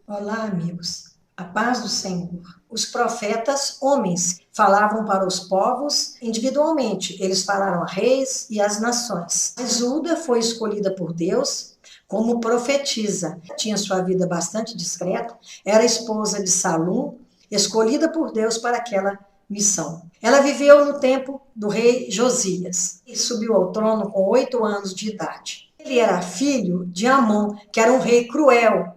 Olá, amigos. A paz do Senhor. Os profetas, homens, falavam para os povos individualmente. Eles falaram a reis e às nações. Mas Uda foi escolhida por Deus como profetisa. Tinha sua vida bastante discreta, era esposa de Salum, escolhida por Deus para aquela missão. Ela viveu no tempo do rei Josias e subiu ao trono com 8 anos de idade. Ele era filho de Amon, que era um rei cruel.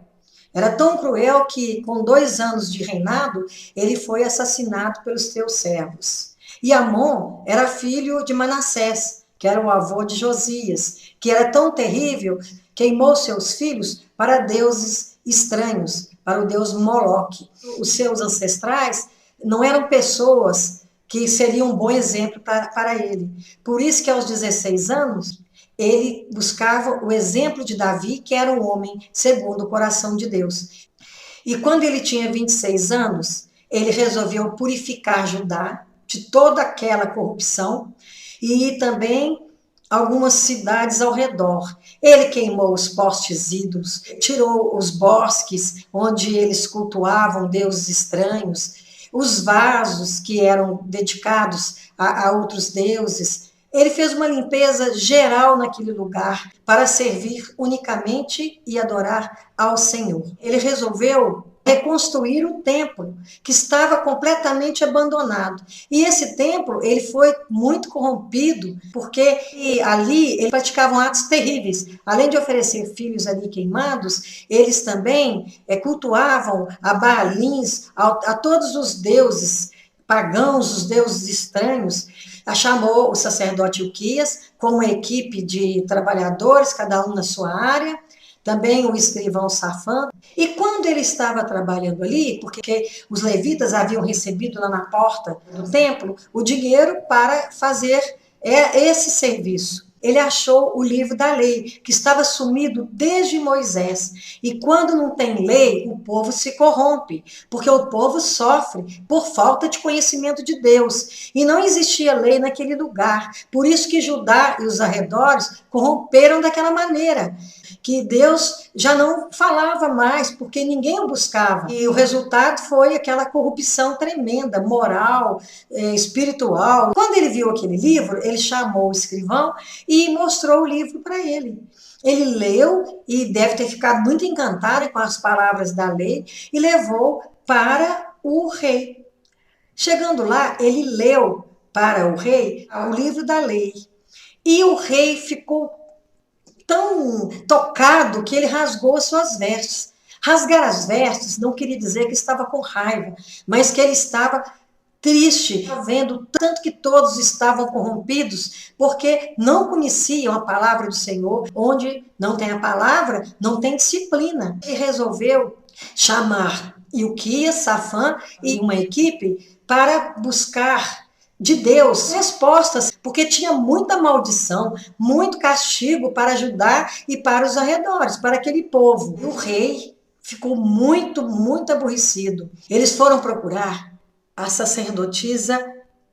Era tão cruel que, com 2 anos de reinado, ele foi assassinado pelos seus servos. E Amon era filho de Manassés, que era o avô de Josias, que era tão terrível, queimou seus filhos para deuses estranhos, para o deus Moloque. Os seus ancestrais não eram pessoas que seriam um bom exemplo para ele. Por isso que aos 16 anos, ele buscava o exemplo de Davi, que era um homem segundo o coração de Deus. E quando ele tinha 26 anos, ele resolveu purificar Judá de toda aquela corrupção e também algumas cidades ao redor. Ele queimou os postes ídolos, tirou os bosques onde eles cultuavam deuses estranhos, os vasos que eram dedicados a outros deuses. Ele fez uma limpeza geral naquele lugar para servir unicamente e adorar ao Senhor. Ele resolveu reconstruir o templo, que estava completamente abandonado. E esse templo, ele foi muito corrompido, porque ali eles praticavam atos terríveis. Além de oferecer filhos ali queimados, eles também cultuavam a Baalins, a todos os deuses pagãos, os deuses estranhos. Chamou o sacerdote Ilquias com uma equipe de trabalhadores, cada um na sua área, também o escrivão Safã. E quando ele estava trabalhando ali, porque os levitas haviam recebido lá na porta do templo o dinheiro para fazer esse serviço, ele achou o livro da lei, que estava sumido desde Moisés. E quando não tem lei, o povo se corrompe, porque o povo sofre por falta de conhecimento de Deus. E não existia lei naquele lugar. Por isso que Judá e os arredores corromperam daquela maneira, que Deus já não falava mais, porque ninguém o buscava. E o resultado foi aquela corrupção tremenda, moral, espiritual. Quando ele viu aquele livro, ele chamou o escrivão e mostrou o livro para ele. Ele leu e deve ter ficado muito encantado com as palavras da lei e levou para o rei. Chegando lá, ele leu para o rei o livro da lei. E o rei ficou tão tocado que ele rasgou as suas vestes. Rasgar as vestes não queria dizer que estava com raiva, mas que ele estava triste, vendo tanto que todos estavam corrompidos, porque não conheciam a palavra do Senhor. Onde não tem a palavra, não tem disciplina. Ele resolveu chamar Ilquias, Safã e uma equipe para buscar de Deus respostas, porque tinha muita maldição, muito castigo para Judá e para os arredores, para aquele povo. E o rei ficou muito aborrecido. Eles foram procurar a sacerdotisa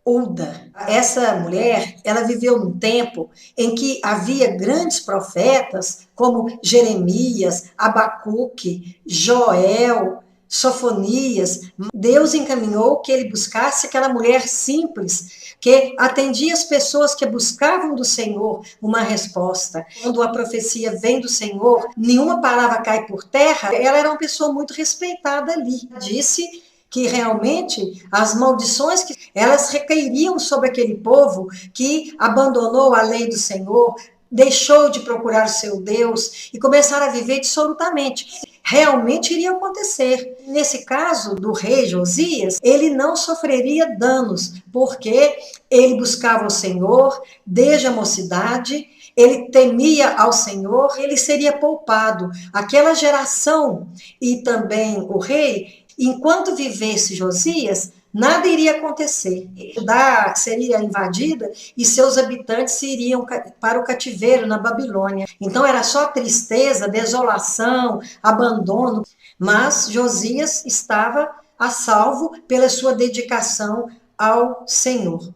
Ulda. Essa mulher, ela viveu num tempo em que havia grandes profetas como Jeremias, Abacuque, Joel, Sofonias. Deus encaminhou que ele buscasse aquela mulher simples, que atendia as pessoas que buscavam do Senhor uma resposta. Quando a profecia vem do Senhor, nenhuma palavra cai por terra. Ela era uma pessoa muito respeitada ali. Disse que realmente as maldições que elas recairiam sobre aquele povo que abandonou a lei do Senhor, deixou de procurar o seu Deus e começaram a viver dissolutamente. Realmente iria acontecer. Nesse caso do rei Josias, ele não sofreria danos, porque ele buscava o Senhor desde a mocidade, ele temia ao Senhor, ele seria poupado. Aquela geração e também o rei, enquanto vivesse Josias, nada iria acontecer. Judá seria invadida e seus habitantes iriam para o cativeiro na Babilônia. Então era só tristeza, desolação, abandono. Mas Josias estava a salvo pela sua dedicação ao Senhor.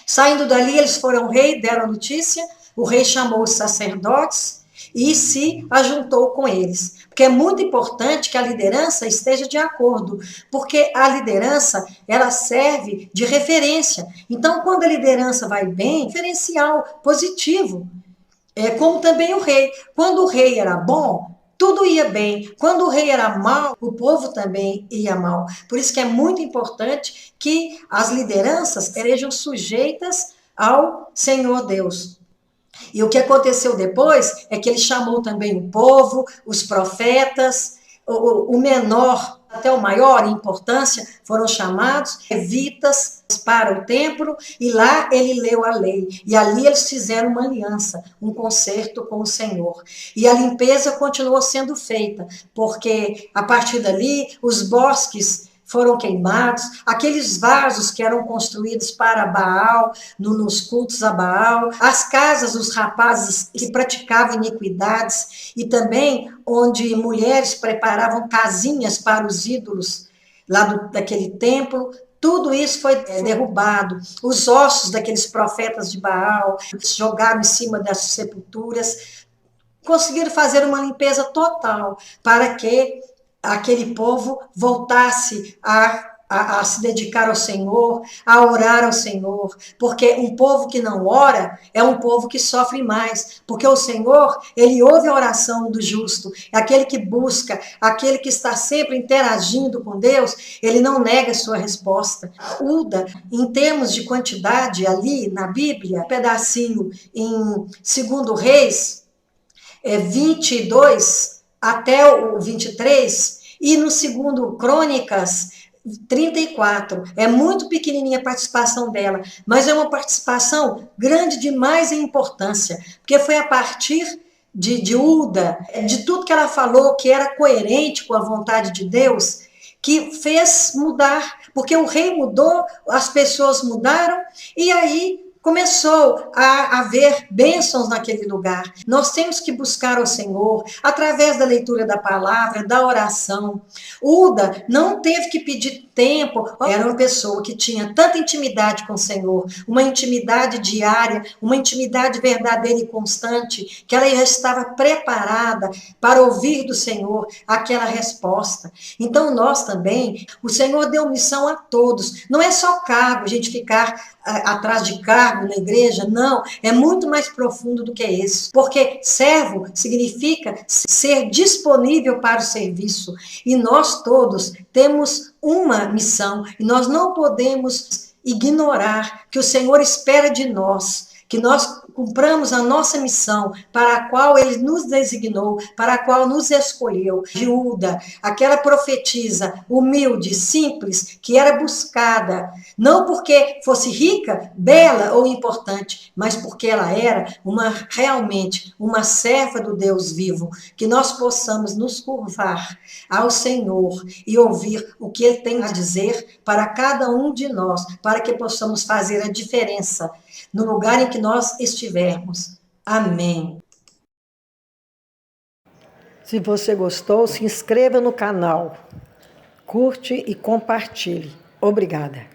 Saindo dali, eles foram ao rei, deram a notícia. O rei chamou os sacerdotes e se ajuntou com eles. porque é muito importante que a liderança esteja de acordo, porque a liderança, ela serve de referência. Então, quando a liderança vai bem, diferencial, positivo. Como também o rei. Quando o rei era bom, tudo ia bem. Quando o rei era mau, o povo também ia mal. Por isso que é muito importante que as lideranças sejam sujeitas ao Senhor Deus. E o que aconteceu depois é que ele chamou também o povo, os profetas, o menor até o maior em importância foram chamados levitas para o templo, e lá ele leu a lei. E ali eles fizeram uma aliança, um concerto com o Senhor. E a limpeza continuou sendo feita, porque a partir dali os bosques foram queimados, aqueles vasos que eram construídos para Baal, nos cultos a Baal, as casas dos rapazes que praticavam iniquidades, e também onde mulheres preparavam casinhas para os ídolos lá daquele templo, tudo isso foi derrubado. Os ossos daqueles profetas de Baal jogaram em cima das sepulturas, conseguiram fazer uma limpeza total para que aquele povo voltasse a se dedicar ao Senhor, a orar ao Senhor, porque um povo que não ora é um povo que sofre mais, porque o Senhor, ele ouve a oração do justo, aquele que busca, aquele que está sempre interagindo com Deus, ele não nega a sua resposta. Uda, em termos de quantidade ali na Bíblia, um pedacinho em 2 Reis, 22 até o 23, e no 2 Crônicas 34. É muito pequenininha a participação dela, mas é uma participação grande demais em importância, porque foi a partir de Uda, de tudo que ela falou que era coerente com a vontade de Deus, que fez mudar, porque o rei mudou, as pessoas mudaram, e aí começou a haver bênçãos naquele lugar. Nós temos que buscar o Senhor através da leitura da palavra, da oração. Uda não teve que pedir tempo, era uma pessoa que tinha tanta intimidade com o Senhor, uma intimidade diária, uma intimidade verdadeira e constante, que ela já estava preparada para ouvir do Senhor aquela resposta. Então nós também, o Senhor deu missão a todos, não é só cargo, a gente ficar atrás de cargo na igreja, não, é muito mais profundo do que isso, porque servo significa ser disponível para o serviço, e nós todos temos uma missão, e nós não podemos ignorar que o Senhor espera de nós, que nós cumpramos a nossa missão para a qual ele nos designou, para a qual nos escolheu. Uda, aquela profetisa humilde, simples, que era buscada, não porque fosse rica, bela ou importante, mas porque ela era realmente uma serva do Deus vivo, que nós possamos nos curvar ao Senhor e ouvir o que ele tem a dizer para cada um de nós, para que possamos fazer a diferença no lugar em que nós estivermos. Amém. Se você gostou, se inscreva no canal, curte e compartilhe. Obrigada.